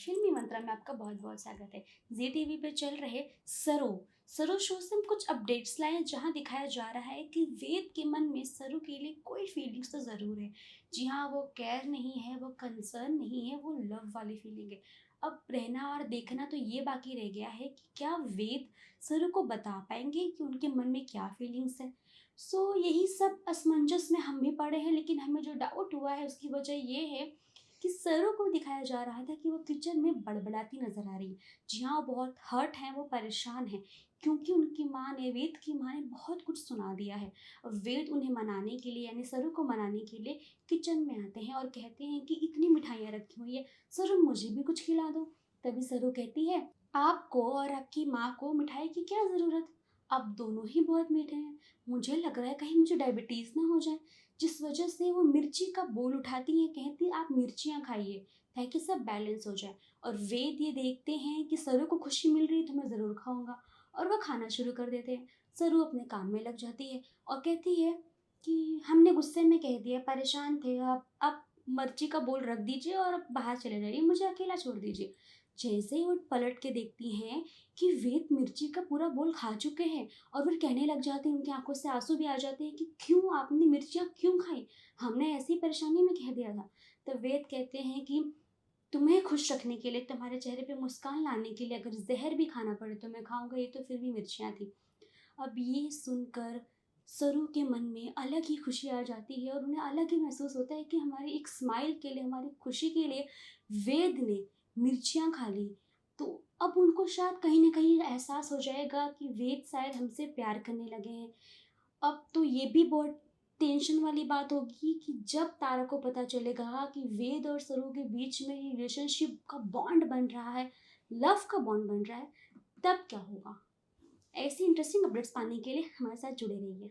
फिल्मी मंत्रा में आपका बहुत बहुत स्वागत है। जी टीवी पे चल रहे सरो सरो शो से हम कुछ अपडेट्स लाए हैं जहां दिखाया जा रहा है कि वेद के मन में सरू के लिए कोई फीलिंग्स तो ज़रूर है। जी हाँ, वो केयर नहीं है, वो कंसर्न नहीं है, वो लव वाली फीलिंग है। अब रहना और देखना तो ये बाकी रह गया है कि क्या वेद सरू को बता पाएंगे कि उनके मन में क्या फीलिंग्स है। यही सब असमंजस में हम भी पड़े हैं, लेकिन हमें जो डाउट हुआ है उसकी वजह ये है कि सरू को दिखाया जा रहा था कि वो किचन में बड़बड़ाती नजर आ रही है। जी हाँ, वो बहुत हर्ट हैं, वो परेशान हैं, क्योंकि उनकी माँ ने, वेद की माँ ने बहुत कुछ सुना दिया है। वेद उन्हें मनाने के लिए, यानी सरू को मनाने के लिए किचन में आते हैं और कहते हैं कि इतनी मिठाइयाँ रखी हुई है, सरू मुझे भी कुछ खिला दो। तभी सरू कहती है, आपको और आपकी माँ को मिठाई की क्या ज़रूरत, आप दोनों ही बहुत मीठे हैं, मुझे लग रहा है कहीं मुझे डायबिटीज़ ना हो जाए। जिस वजह से वो मिर्ची का बोल उठाती हैं, कहती आप मिर्चियाँ खाइए ताकि सब बैलेंस हो जाए। और वेद ये देखते हैं कि सरू को खुशी मिल रही है तो मैं ज़रूर खाऊंगा, और वह खाना शुरू कर देते हैं। सरू अपने काम में लग जाती है और कहती है कि हमने गुस्से में कह दिया, परेशान थे, आप मिर्ची का बोल रख दीजिए और अब बाहर चले जाइए, मुझे अकेला छोड़ दीजिए। जैसे ही वो पलट के देखती हैं कि वेद मिर्ची का पूरा बोल खा चुके हैं, और फिर कहने लग जाते हैं, उनकी आंखों से आंसू भी आ जाते हैं कि क्यों आपने मिर्चियाँ क्यों खाई, हमने ऐसी परेशानी में कह दिया था। तो वेद कहते हैं कि तुम्हें खुश रखने के लिए, तुम्हारे चेहरे पे मुस्कान लाने के लिए अगर जहर भी खाना पड़े तो मैं खाऊंगा, ये तो फिर भी मिर्चियाँ थी। अब ये सुनकर सरू के मन में अलग ही खुशी आ जाती है और उन्हें अलग ही महसूस होता है कि हमारी एक स्माइल के लिए, हमारी खुशी के लिए वेद ने मिर्चियाँ खा ली। तो अब उनको शायद कहीं ना कहीं एहसास हो जाएगा कि वेद शायद हमसे प्यार करने लगे हैं। अब तो ये भी बहुत टेंशन वाली बात होगी कि जब तारा को पता चलेगा कि वेद और सरू के बीच में ये रिलेशनशिप का बॉन्ड बन रहा है, लव का बॉन्ड बन रहा है, तब क्या होगा। ऐसी इंटरेस्टिंग अपडेट्स पाने के लिए हमारे साथ जुड़े रहिए।